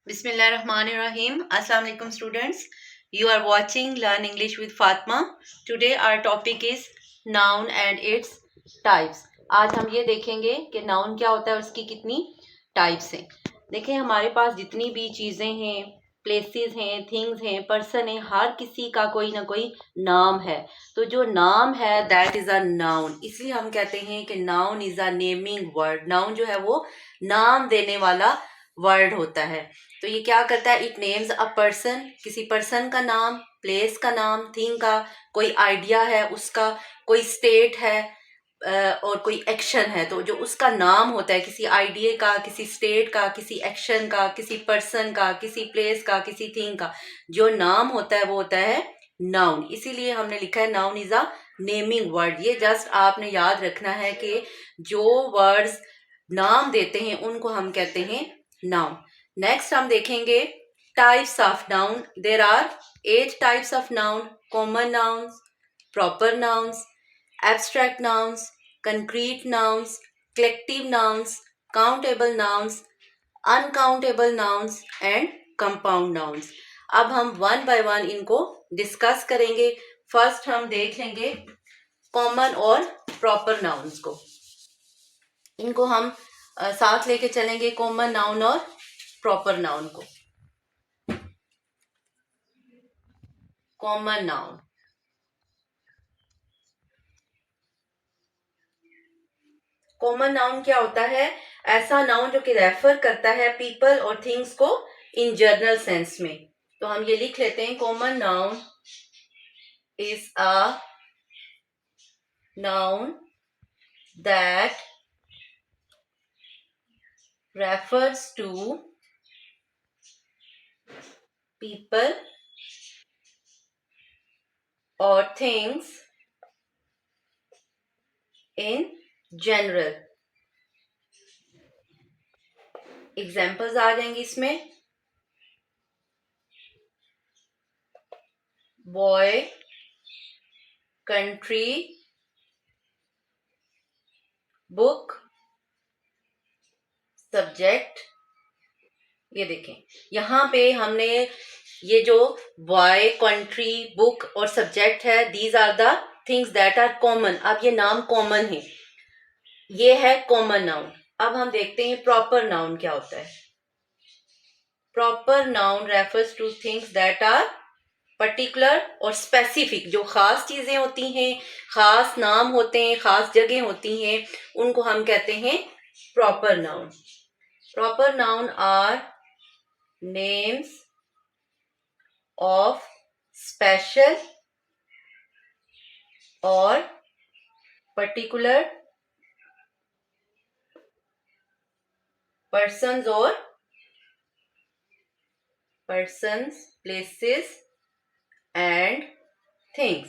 Bismillahirrahmanirrahim. Assalamu alaikum students. You are watching Learn English with Fatma. Today our topic is noun and its types. आज हम ये देखेंगे कि noun क्या होता है और उसकी कितनी types हैं. देखें हमारे पास जितनी भी चीज़ें हैं, प्लेसेस हैं, थिंग्स हैं, पर्सन हैं, हर किसी का कोई ना कोई नाम है. तो जो नाम है दैट इज़ अ नाउन. इसलिए हम कहते हैं कि noun is a naming word. Noun जो है वो नाम देने वाला वर्ड होता है. तो ये क्या करता है, इट नेम्स अ पर्सन, किसी पर्सन का नाम, प्लेस का नाम, थिंग का, कोई आइडिया है उसका, कोई स्टेट है और कोई एक्शन है. तो जो उसका नाम होता है किसी आइडिया का, किसी स्टेट का, किसी एक्शन का, किसी पर्सन का, किसी प्लेस का, किसी थिंग का, जो नाम होता है वो होता है नाउन. इसीलिए हमने लिखा है noun is a naming word. ये जस्ट आपने याद रखना है कि जो वर्ड्स नाम देते हैं उनको हम कहते हैं नाउन. नेक्स्ट हम देखेंगे types of noun. There are 8 types of noun. Common nouns, proper nouns, abstract nouns, concrete nouns, collective nouns, countable nouns, uncountable nouns and compound nouns. अब हम वन बाय वन इनको डिस्कस करेंगे. First हम देख लेंगे common और proper nouns को. इनको हम साथ लेके चलेंगे, कॉमन नाउन और प्रॉपर नाउन को. कॉमन नाउन, कॉमन नाउन क्या होता है? ऐसा नाउन जो कि रेफर करता है पीपल और थिंग्स को इन जनरल सेंस में. तो हम ये लिख लेते हैं, common noun is a noun that refers to people or things in general. Examples आ जाएंगे इसमें. Boy, country, book, subject. ये देखें यहाँ पे हमने ये जो बॉय, कंट्री, बुक और सब्जेक्ट है, these are the things that are common. अब ये नाम कॉमन है, ये है कॉमन नाउन. अब हम देखते हैं प्रॉपर नाउन क्या होता है. Proper noun refers to things that are particular और स्पेसिफिक. जो खास चीजें होती हैं, खास नाम होते हैं, खास जगह होती हैं, उनको हम कहते हैं proper noun. Proper noun are names of special or particular persons or persons, places and things.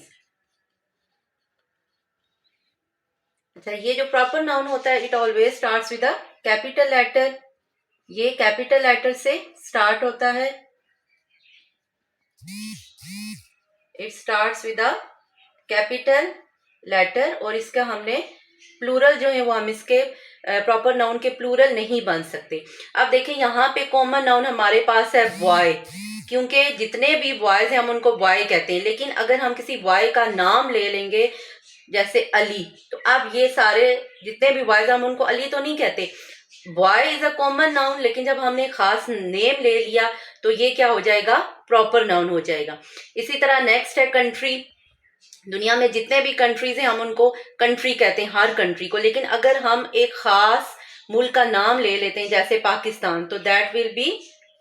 अच्छा, ये जो प्रॉपर नाउन होता है, it always starts with a capital letter. ये कैपिटल लेटर से स्टार्ट होता है. It starts with a capital letter. और इसका हमने प्लूरल जो है वो हम इसके प्रॉपर नाउन के प्लूरल नहीं बन सकते. अब देखें यहाँ पे कॉमन नाउन हमारे पास है बॉय, क्योंकि जितने भी बॉयज हैं हम उनको बॉय कहते हैं. लेकिन अगर हम किसी बॉय का नाम ले लेंगे जैसे अली, तो अब ये सारे जितने भी बॉयज हम उनको अली तो नहीं कहते. Boy is a common noun, लेकिन जब हमने खास नेम ले लिया तो ये क्या हो जाएगा, प्रॉपर नाउन हो जाएगा. इसी तरह नेक्स्ट है कंट्री. दुनिया में जितने भी कंट्रीज हैं हम उनको कंट्री कहते हैं, हर कंट्री को. लेकिन अगर हम एक खास मुल्क का नाम ले लेते हैं जैसे पाकिस्तान, तो that will be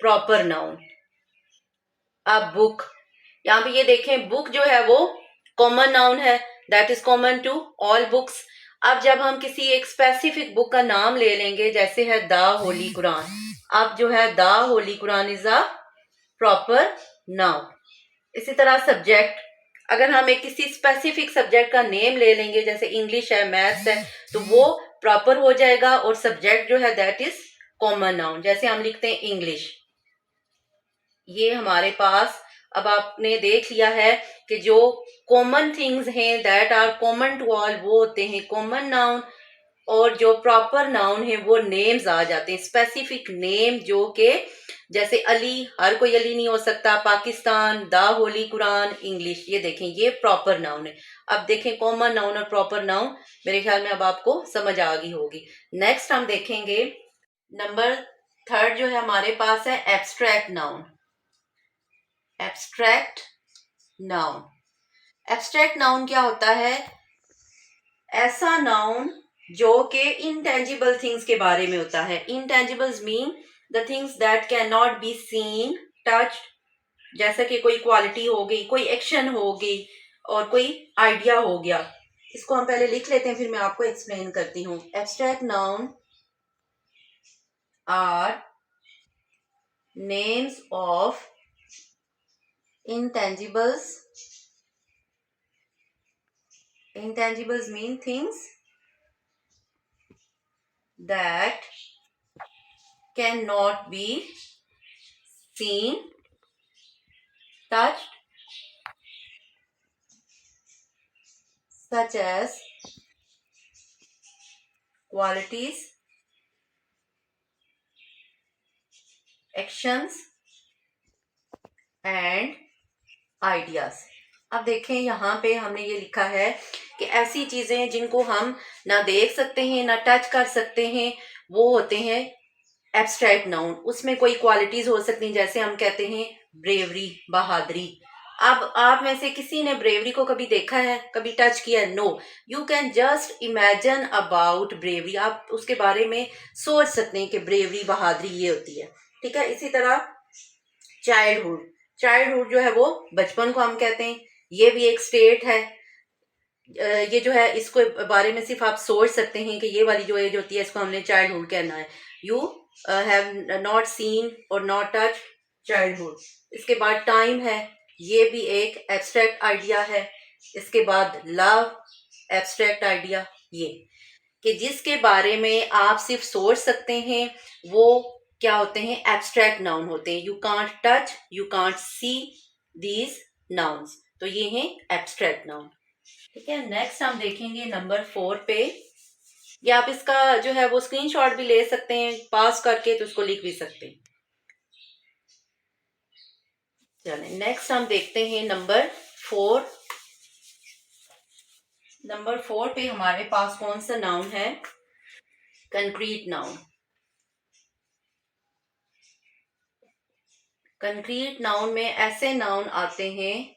proper noun. अब बुक, यहाँ पे ये देखें, बुक जो है वो कॉमन नाउन है, that is common to all books. अब जब हम किसी एक स्पेसिफिक बुक का नाम ले लेंगे, जैसे है द होली कुरान, अब जो है the Holi Quran is a proper noun. इसी तरह सब्जेक्ट, अगर हम एक किसी स्पेसिफिक सब्जेक्ट का नेम ले लेंगे, जैसे इंग्लिश है, मैथ्स है, तो वो प्रॉपर हो जाएगा. और सब्जेक्ट जो है दैट इज कॉमन नाउन. जैसे हम लिखते हैं इंग्लिश, ये हमारे पास अब आपने देख लिया है कि जो कॉमन थिंग्स हैं that are common to all, वो होते हैं कॉमन नाउन. और जो प्रॉपर नाउन है वो नेम्स आ जाते हैं, स्पेसिफिक नेम जो के जैसे अली, हर कोई अली नहीं हो सकता, पाकिस्तान, द होली कुरान, इंग्लिश। ये देखें, ये प्रॉपर नाउन है। अब देखें कॉमन नाउन और प्रॉपर नाउन, मेरे ख्याल में अब आपको समझ आ गई होगी। नेक्स्ट हम देखेंगे नंबर थर्ड जो है हमारे पास है abstract noun. Abstract noun, abstract noun क्या होता है? ऐसा नाउन जो कि इंटेंजिबल थिंग्स के बारे में होता है। Intangibles mean the things that can not be seen, touched. जैसे कि कोई क्वालिटी हो गई, कोई एक्शन हो गई और कोई आइडिया हो गया। इसको हम पहले लिख लेते हैं, फिर मैं आपको एक्सप्लेन करती हूँ। Abstract noun are names of intangibles. Intangibles mean things that cannot be seen, touched, such as qualities, actions and ideas. अब देखें यहाँ पे हमने ये लिखा है कि ऐसी चीजें जिनको हम ना देख सकते हैं ना टच कर सकते हैं, वो होते हैं एब्स्ट्रैक्ट नाउन। उसमें कोई क्वालिटीज हो सकती हैं, जैसे हम कहते हैं ब्रेवरी, बहादुरी। अब आप में से किसी ने ब्रेवरी को कभी देखा है, कभी टच किया? No. You can just imagine about bravery. आप उसके बारे में सोच सकते हैं कि ब्रेवरी, बहादुरी ये होती है। ठीक है। इसी तरह चाइल्डहुड, चाइल्डहुड जो है वो बचपन को हम कहते हैं। ये भी एक स्टेट है। ये जो है इसको बारे में सिर्फ आप सोच सकते हैं कि ये वाली जो एज होती है इसको हमने चाइल्डहुड कहना है। यू हैव नॉट सीन और नॉट टच चाइल्डहुड। इसके बाद टाइम है, ये भी एक एब्स्ट्रैक्ट आइडिया है। इसके बाद लव, एब्स्ट्रैक्ट आइडिया। ये कि जिसके बारे में आप सिर्फ सोच सकते हैं वो क्या होते हैं? एब्स्ट्रैक्ट नाउन होते हैं। You can't touch, you can't see these nouns, तो ये हैं एब्स्ट्रैक्ट नाउन। ठीक है। नेक्स्ट हम देखेंगे नंबर 4 पे। या आप इसका जो है वो स्क्रीनशॉट भी ले सकते हैं, पास करके तो उसको लिख भी सकते हैं। चलें नेक्स्ट हम देखते हैं नंबर 4। नंबर 4 पे हमारे पास कौन सा नाउन है? Concrete noun. कंक्रीट नाउन में ऐसे नाउन आते हैं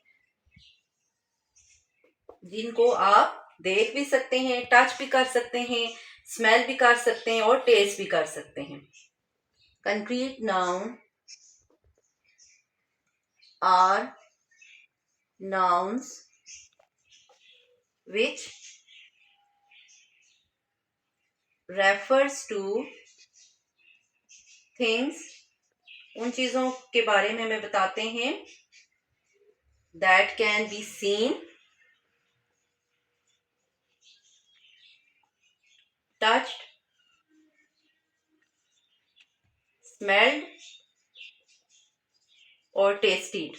जिनको आप देख भी सकते हैं, टच भी कर सकते हैं, स्मेल भी कर सकते हैं और टेस्ट भी कर सकते हैं। Concrete noun are nouns which refers to things, उन चीजों के बारे में हमें बताते हैं that can be seen, touched, smelled और tasted.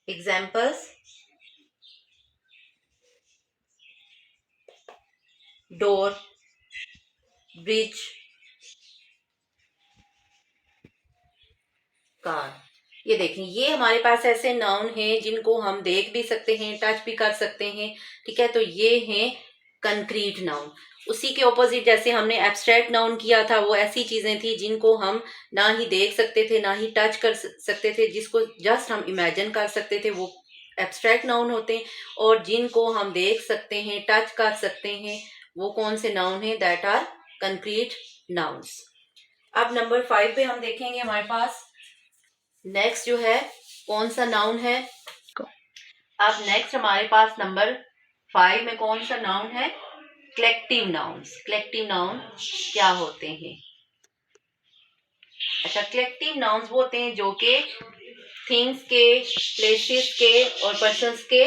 Examples: door, bridge, car. ये देखें, ये हमारे पास ऐसे नाउन हैं जिनको हम देख भी सकते हैं, टच भी कर सकते हैं। ठीक है। तो ये हैं कंक्रीट नाउन। उसी के ऑपोजिट जैसे हमने एब्स्ट्रैक्ट नाउन किया था, वो ऐसी चीजें थी जिनको हम ना ही देख सकते थे ना ही टच कर सकते थे, जिसको जस्ट हम इमेजिन कर सकते थे, वो एब्स्ट्रैक्ट नाउन होते हैं। और जिनको हम देख सकते हैं, टच कर सकते हैं, वो कौन से नाउन है? That are concrete nouns. अब नंबर 5 पे हम देखेंगे हमारे पास नेक्स्ट जो है कौन सा नाउन है। अब नेक्स्ट हमारे पास नंबर 5 में कौन सा नाउन है? Collective nouns. कलेक्टिव नाउन क्या होते हैं? अच्छा, कलेक्टिव नाउन्स वो होते हैं जो कि थिंग्स के, प्लेसेस के और पर्सन्स के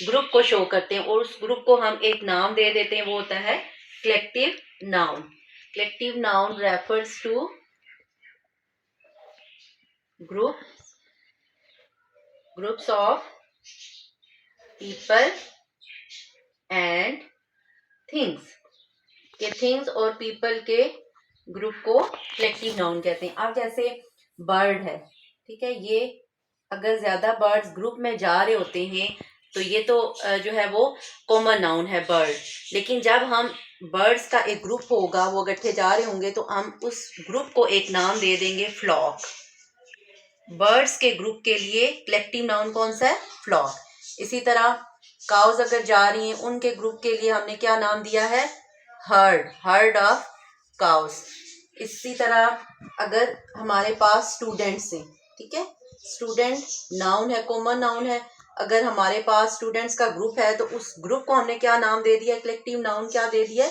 ग्रुप को शो करते हैं और उस ग्रुप को हम एक नाम दे देते हैं, वो होता है collective noun. Collective noun refers to groups of people and things, के थिंग्स और पीपल के ग्रुप को कलेक्टिव नाउन कहते हैं। अब जैसे बर्ड है, ठीक है, ये अगर ज्यादा बर्ड्स ग्रुप में जा रहे होते हैं तो ये तो जो है वो कॉमन नाउन है बर्ड। लेकिन जब हम बर्ड्स का एक ग्रुप होगा, वो इकट्ठे जा रहे होंगे, तो हम उस ग्रुप को एक नाम दे देंगे फ्लॉक। बर्ड्स के ग्रुप के लिए कलेक्टिव नाउन कौन सा है? फ्लॉक। इसी तरह काउज अगर जा रही हैं, उनके ग्रुप के लिए हमने क्या नाम दिया है? Heard, heard of cows. इसी तरह अगर हमारे पास स्टूडेंट्स हैं, ठीक है, स्टूडेंट नाउन है, कॉमन नाउन है। अगर हमारे पास स्टूडेंट्स का ग्रुप है तो उस ग्रुप को हमने क्या नाम दे दिया? कलेक्टिव नाउन क्या दे दिया?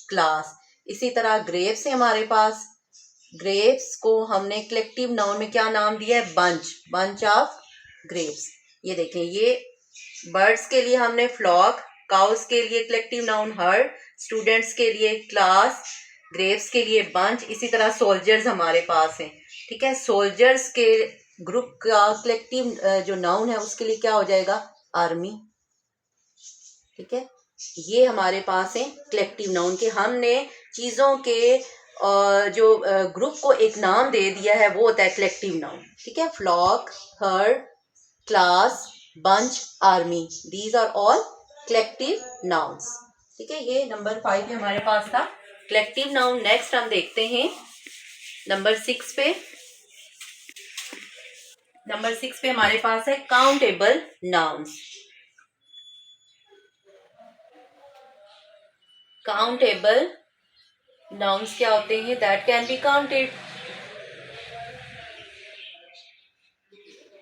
क्लास। इसी तरह ग्रेप्स है हमारे पास, ग्रेप्स को हमने कलेक्टिव नाउन में क्या नाम दिया है? Bunch, bunch of grapes. ये देखें, ये बर्ड्स के लिए हमने फ्लॉक, काउस के लिए कलेक्टिव नाउन हर्ड, स्टूडेंट्स के लिए क्लास, ग्रेप्स के लिए बंच। इसी तरह सोल्जर्स हमारे पास हैं, ठीक है, सोल्जर्स के ग्रुप का कलेक्टिव जो नाउन है उसके लिए क्या हो जाएगा? आर्मी, ठीक है। ये हमारे पास है कलेक्टिव नाउन के, हमने चीजों के जो ग्रुप को एक नाम दे दिया है वो होता है कलेक्टिव नाउन, ठीक है। Flock, herd, class, bunch, army, these are all collective nouns, ठीक है। ये नंबर 5 हमारे पास था कलेक्टिव नाउन। नेक्स्ट हम देखते हैं नंबर 6 पे। नंबर 6 पे हमारे पास है काउंटेबल नाउन्स। काउंटेबल नाउन्स क्या होते हैं? That can be counted,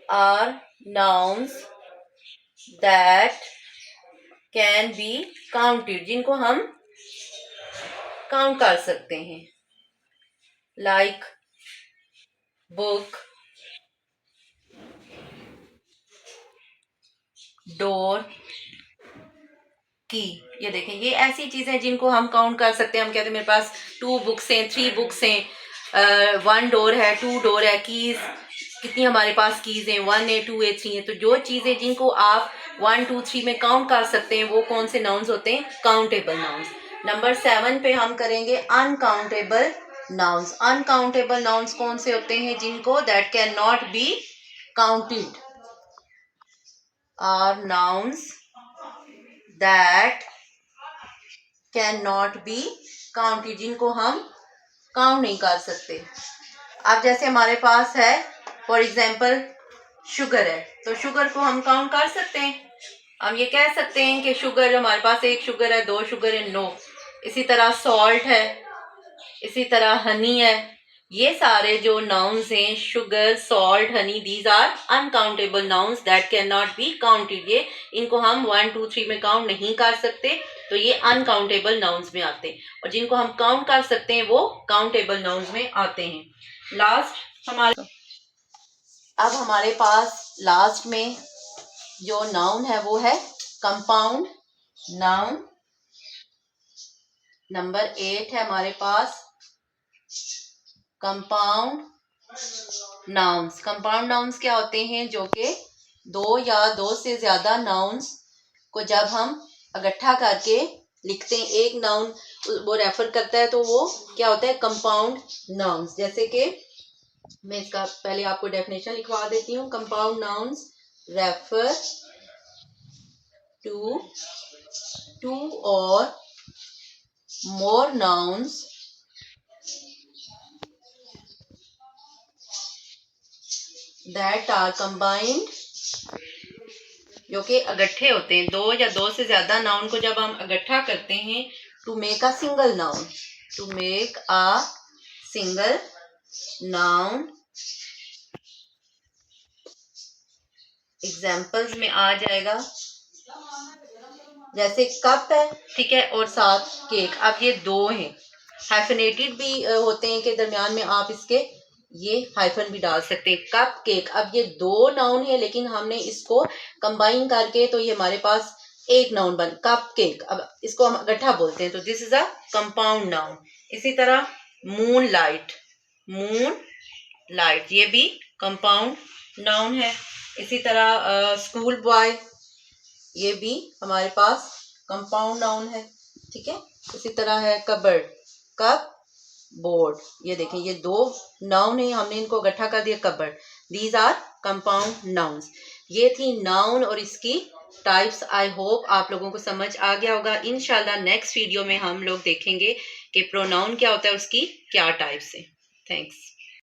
are nouns that can be counted, जिनको हम काउंट कर सकते हैं। लाइक बुक, डोर, की। ये देखें, ये ऐसी चीजें जिनको हम काउंट कर सकते हैं। हम कहते हैं मेरे पास 2 बुक्स हैं, 3 बुक्स हैं, 1 डोर है, 2 डोर है। कीज, कितनी हमारे पास कीज हैं? 1 है, 2 है, 3 है। तो जो चीजें जिनको आप 1, 2, 3 में काउंट कर सकते हैं वो कौन से नाउन्स होते हैं? Countable nouns. नंबर 7 पे हम करेंगे अनकाउंटेबल नाउन्स। अनकाउंटेबल नाउन्स कौन से होते हैं? जिनको that can not be counted, are nouns that can not be counted, जिनको हम काउंट नहीं कर सकते। अब जैसे हमारे पास है फॉर एग्जाम्पल शुगर है, तो शुगर को हम काउंट कर सकते हैं। हम ये कह सकते हैं कि शुगर, हमारे पास 1 शुगर है, 2 शुगर है, नो। इसी तरह सॉल्ट है, इसी तरह हनी है। ये सारे जो नाउन्स हैं, sugar, salt, honey, these are uncountable nouns that can not be counted. ये इनको हम 1, 2, 3 में काउंट नहीं कर सकते, तो ये अनकाउंटेबल नाउन्स में आते हैं। और जिनको हम काउंट कर सकते हैं वो काउंटेबल नाउन्स में आते हैं। लास्ट हमारे, अब हमारे पास लास्ट में जो नाउन है वो है कंपाउंड नाउन। नंबर 8 है हमारे पास कंपाउंड नाउन्स। कंपाउंड नाउन्स क्या होते हैं? जो कि 2 या 2 से ज्यादा नाउन्स को जब हम इकट्ठा करके लिखते हैं, एक नाउन वो रेफर करता है, तो वो क्या होता है? Compound nouns. जैसे कि मैं इसका पहले आपको डेफिनेशन लिखवा देती हूँ। कंपाउंड नाउन्स रेफर टू 2 और more nouns that are combined, जो कि इकट्ठे होते हैं। 2 या 2 से ज्यादा नाउन को जब हम इकट्ठा करते हैं to make a single noun, to make a single noun. Examples में आ जाएगा, जैसे कप है, ठीक है, और साथ केक। अब ये 2 हैं, हाइफनेटेड भी होते हैं कि दरमियान में आप इसके ये हाइफन भी डाल सकते हैं। Cup, cake. अब ये 2 नाउन है लेकिन हमने इसको कंबाइन करके तो ये हमारे पास एक नाउन बन, कप केक। अब इसको हम इकट्ठा बोलते हैं, तो this is a compound noun. इसी तरह मून लाइट, मून लाइट, ये भी कंपाउंड नाउन है। इसी तरह स्कूल बॉय, ये भी हमारे पास कंपाउंड नाउन है, ठीक है। इसी तरह है कबर्ड, कप, बोर्ड। ये देखें, ये दो नाउन है, हमने इनको इकट्ठा कर दिया cupboard. These are compound nouns. ये थी नाउन और इसकी टाइप्स। आई होप आप लोगों को समझ आ गया होगा। इंशाल्लाह नेक्स्ट वीडियो में हम लोग देखेंगे कि प्रोनाउन क्या होता है, उसकी क्या टाइप्स है। थैंक्स।